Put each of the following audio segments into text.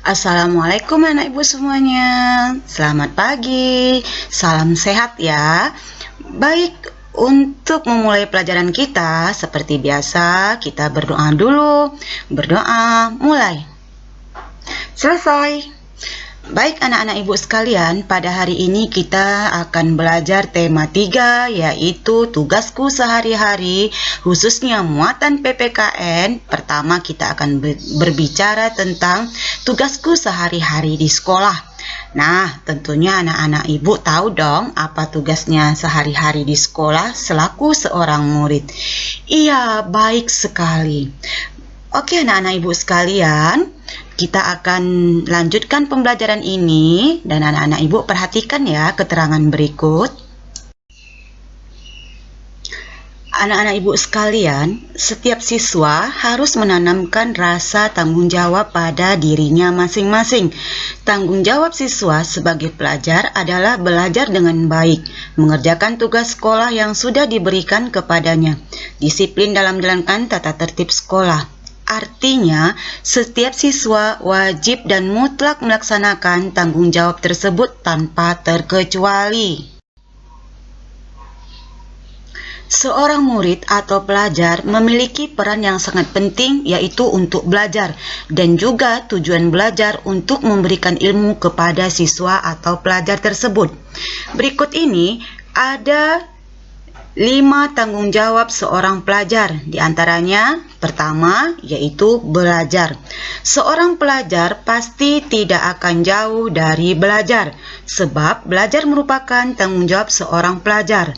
Assalamualaikum anak ibu semuanya. Selamat pagi. Salam sehat ya. Baik, untuk memulai pelajaran kita seperti biasa kita berdoa dulu. Berdoa, mulai. Selesai. Baik anak-anak ibu sekalian, pada hari ini kita akan belajar tema 3 yaitu tugasku sehari-hari, khususnya muatan PPKN. Pertama kita akan berbicara tentang tugasku sehari-hari di sekolah. Nah, tentunya anak-anak ibu tahu dong apa tugasnya sehari-hari di sekolah selaku seorang murid. Iya, baik sekali. Oke anak-anak ibu sekalian, kita akan lanjutkan pembelajaran ini dan anak-anak ibu perhatikan ya keterangan berikut. Anak-anak ibu sekalian, setiap siswa harus menanamkan rasa tanggung jawab pada dirinya masing-masing. Tanggung jawab siswa sebagai pelajar adalah belajar dengan baik, mengerjakan tugas sekolah yang sudah diberikan kepadanya, disiplin dalam menjalankan tata tertib sekolah. Artinya, setiap siswa wajib dan mutlak melaksanakan tanggung jawab tersebut tanpa terkecuali. Seorang murid atau pelajar memiliki peran yang sangat penting yaitu untuk belajar dan juga tujuan belajar untuk memberikan ilmu kepada siswa atau pelajar tersebut. Berikut ini ada 5 tanggung jawab seorang pelajar, diantaranya pertama yaitu belajar. Seorang pelajar pasti tidak akan jauh dari belajar, sebab belajar merupakan tanggung jawab seorang pelajar.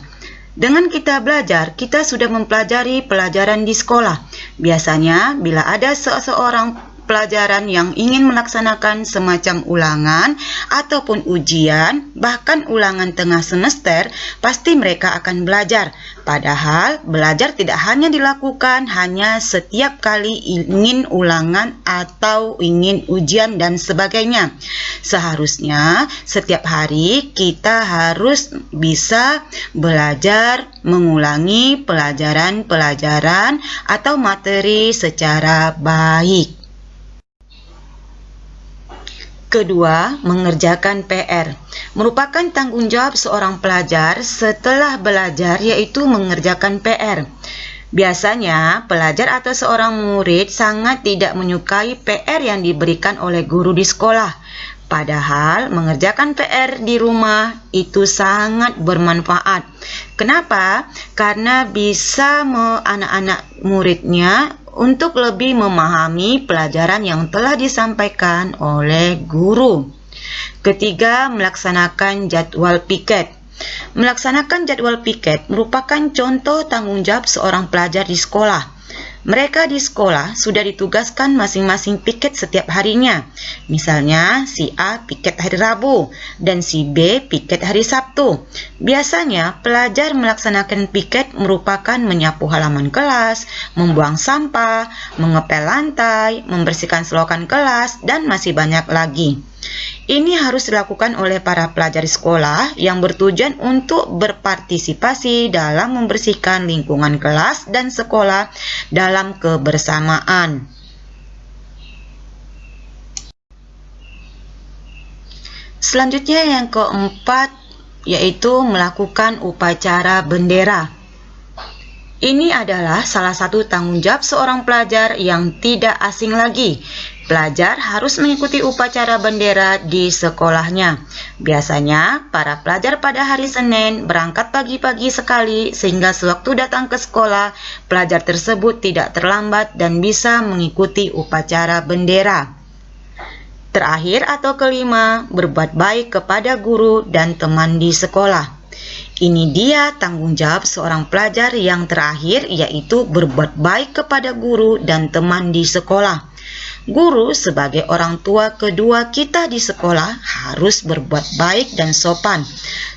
Dengan kita belajar, kita sudah mempelajari pelajaran di sekolah. Biasanya bila ada seseorang pelajaran yang ingin melaksanakan semacam ulangan ataupun ujian, bahkan ulangan tengah semester, pasti mereka akan belajar. Padahal belajar tidak hanya dilakukan hanya setiap kali ingin ulangan atau ingin ujian dan sebagainya. Seharusnya setiap hari kita harus bisa belajar mengulangi pelajaran-pelajaran atau materi secara baik. Kedua, mengerjakan PR. Merupakan tanggung jawab seorang pelajar setelah belajar yaitu mengerjakan PR. Biasanya, pelajar atau seorang murid sangat tidak menyukai PR yang diberikan oleh guru di sekolah. Padahal, mengerjakan PR di rumah itu sangat bermanfaat. Kenapa? Karena bisa anak-anak muridnya untuk lebih memahami pelajaran yang telah disampaikan oleh guru. Ketiga, melaksanakan jadwal piket. Melaksanakan jadwal piket merupakan contoh tanggung jawab seorang pelajar di sekolah. Mereka di sekolah sudah ditugaskan masing-masing piket setiap harinya. Misalnya, si A piket hari Rabu dan si B piket hari Sabtu. Biasanya, pelajar melaksanakan piket merupakan menyapu halaman kelas, membuang sampah, mengepel lantai, membersihkan selokan kelas, dan masih banyak lagi. Ini harus dilakukan oleh para pelajar sekolah yang bertujuan untuk berpartisipasi dalam membersihkan lingkungan kelas dan sekolah dalam kebersamaan. Selanjutnya yang keempat yaitu melakukan upacara bendera. Ini adalah salah satu tanggung jawab seorang pelajar yang tidak asing lagi. Pelajar harus mengikuti upacara bendera di sekolahnya. Biasanya, para pelajar pada hari Senin berangkat pagi-pagi sekali sehingga sewaktu datang ke sekolah, pelajar tersebut tidak terlambat dan bisa mengikuti upacara bendera. Terakhir atau kelima, berbuat baik kepada guru dan teman di sekolah. Ini dia tanggung jawab seorang pelajar yang terakhir yaitu berbuat baik kepada guru dan teman di sekolah. Guru sebagai orang tua kedua kita di sekolah harus berbuat baik dan sopan.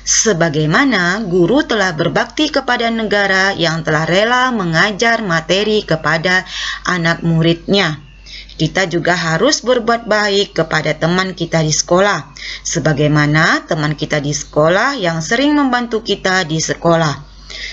Sebagaimana guru telah berbakti kepada negara yang telah rela mengajar materi kepada anak muridnya. Kita juga harus berbuat baik kepada teman kita di sekolah, sebagaimana teman kita di sekolah yang sering membantu kita di sekolah.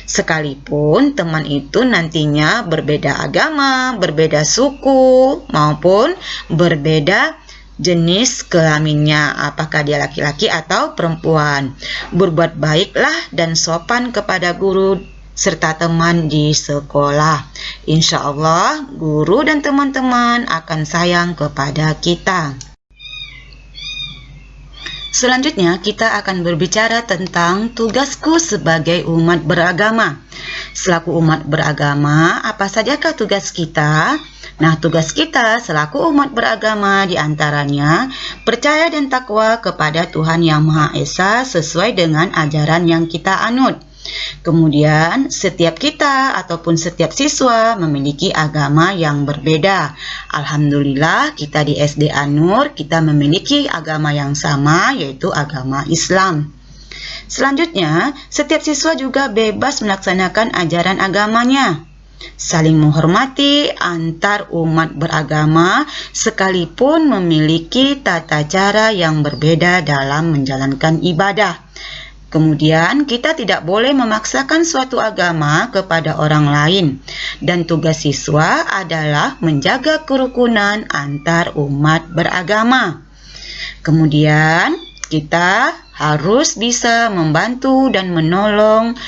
Sekalipun teman itu nantinya berbeda agama, berbeda suku, maupun berbeda jenis kelaminnya, apakah dia laki-laki atau perempuan. Berbuat baiklah dan sopan kepada guru serta teman di sekolah. Insya Allah, guru dan teman-teman akan sayang kepada kita. Selanjutnya, kita akan berbicara tentang tugasku sebagai umat beragama. Selaku umat beragama, apa sajakah tugas kita? Nah, tugas kita selaku umat beragama diantaranya percaya dan takwa kepada Tuhan Yang Maha Esa sesuai dengan ajaran yang kita anut. Kemudian, setiap kita ataupun setiap siswa memiliki agama yang berbeda. Alhamdulillah, kita di SD An-Nur, kita memiliki agama yang sama, yaitu agama Islam. Selanjutnya, setiap siswa juga bebas melaksanakan ajaran agamanya. Saling menghormati antar umat beragama, sekalipun memiliki tata cara yang berbeda dalam menjalankan ibadah. Kemudian, kita tidak boleh memaksakan suatu agama kepada orang lain. Dan tugas siswa adalah menjaga kerukunan antar umat beragama. Kemudian, kita harus bisa membantu dan menolong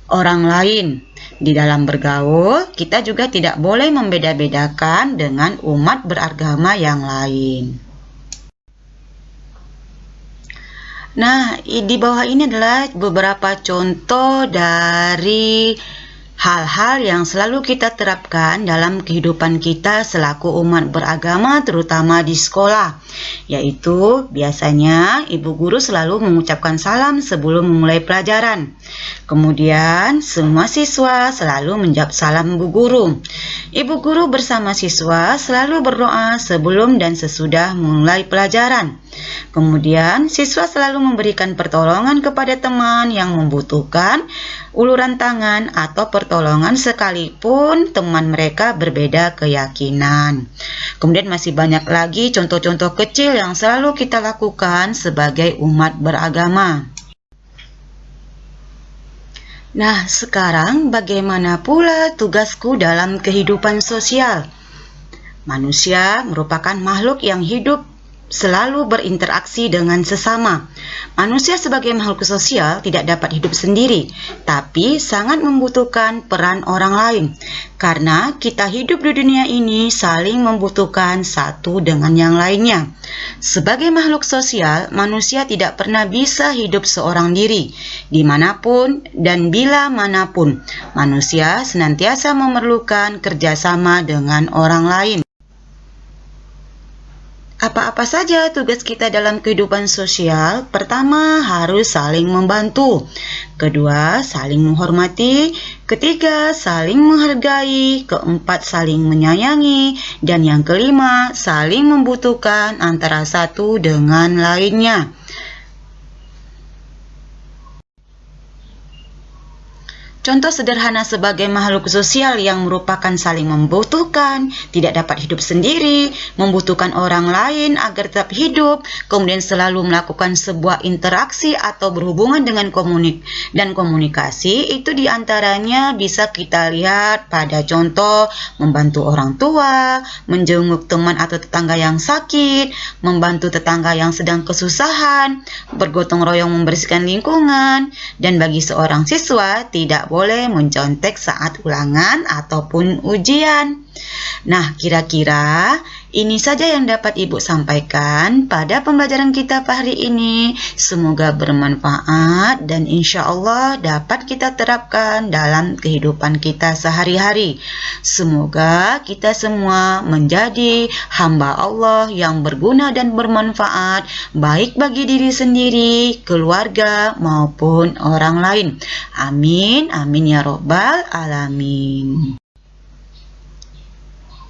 orang lain. Di dalam bergaul, kita juga tidak boleh membeda-bedakan dengan umat beragama yang lain. Nah, di bawah ini adalah beberapa contoh dari hal-hal yang selalu kita terapkan dalam kehidupan kita selaku umat beragama, terutama di sekolah. Yaitu, biasanya ibu guru selalu mengucapkan salam sebelum memulai pelajaran. Kemudian, semua siswa selalu menjawab salam bu guru. Ibu guru bersama siswa selalu berdoa sebelum dan sesudah mulai pelajaran. Kemudian, siswa selalu memberikan pertolongan kepada teman yang membutuhkan uluran tangan atau pertolongan sekalipun teman mereka berbeda keyakinan. Kemudian masih banyak lagi contoh-contoh kecil yang selalu kita lakukan sebagai umat beragama. Nah, sekarang bagaimana pula tugasku dalam kehidupan sosial? Manusia merupakan makhluk yang hidup selalu berinteraksi dengan sesama. Manusia sebagai makhluk sosial tidak dapat hidup sendiri, tapi sangat membutuhkan peran orang lain. Karena kita hidup di dunia ini saling membutuhkan satu dengan yang lainnya. Sebagai makhluk sosial, manusia tidak pernah bisa hidup seorang diri, dimanapun dan bila manapun. Manusia senantiasa memerlukan kerjasama dengan orang lain. Apa-apa saja tugas kita dalam kehidupan sosial? Pertama, harus saling membantu. Kedua, saling menghormati. Ketiga, saling menghargai. Keempat, saling menyayangi. Dan yang kelima, saling membutuhkan antara satu dengan lainnya. Contoh sederhana sebagai makhluk sosial yang merupakan saling membutuhkan, tidak dapat hidup sendiri, membutuhkan orang lain agar tetap hidup, kemudian selalu melakukan sebuah interaksi atau berhubungan dengan komunikasi, itu diantaranya bisa kita lihat pada contoh membantu orang tua, menjenguk teman atau tetangga yang sakit, membantu tetangga yang sedang kesusahan, bergotong royong membersihkan lingkungan, dan bagi seorang siswa tidak boleh mencontek saat ulangan ataupun ujian. Nah, kira-kira ini saja yang dapat Ibu sampaikan pada pembelajaran kita hari ini. Semoga bermanfaat dan insya Allah dapat kita terapkan dalam kehidupan kita sehari-hari. Semoga kita semua menjadi hamba Allah yang berguna dan bermanfaat, baik bagi diri sendiri, keluarga, maupun orang lain. Amin, amin ya robbal alamin.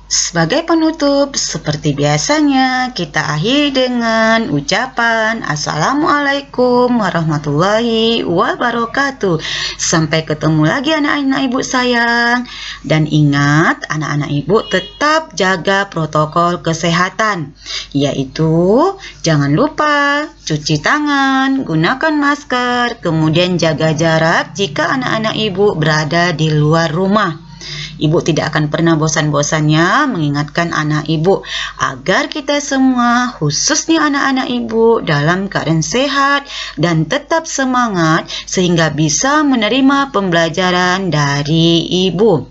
Sebagai penutup, seperti biasanya, kita akhiri dengan ucapan Assalamualaikum warahmatullahi wabarakatuh. Sampai ketemu lagi anak-anak Ibu sayang. Dan ingat, anak-anak Ibu tetap jaga protokol kesehatan, yaitu jangan lupa cuci tangan, gunakan masker, kemudian jaga jarak jika anak-anak Ibu berada di luar rumah. Ibu tidak akan pernah bosan-bosannya mengingatkan anak ibu agar kita semua, khususnya anak-anak ibu, dalam keadaan sehat dan tetap semangat sehingga bisa menerima pembelajaran dari ibu.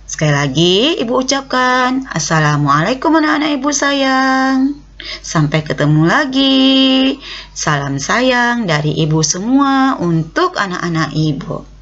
Sekali lagi ibu ucapkan Assalamualaikum anak-anak ibu sayang. Sampai ketemu lagi. Salam sayang dari ibu semua untuk anak-anak ibu.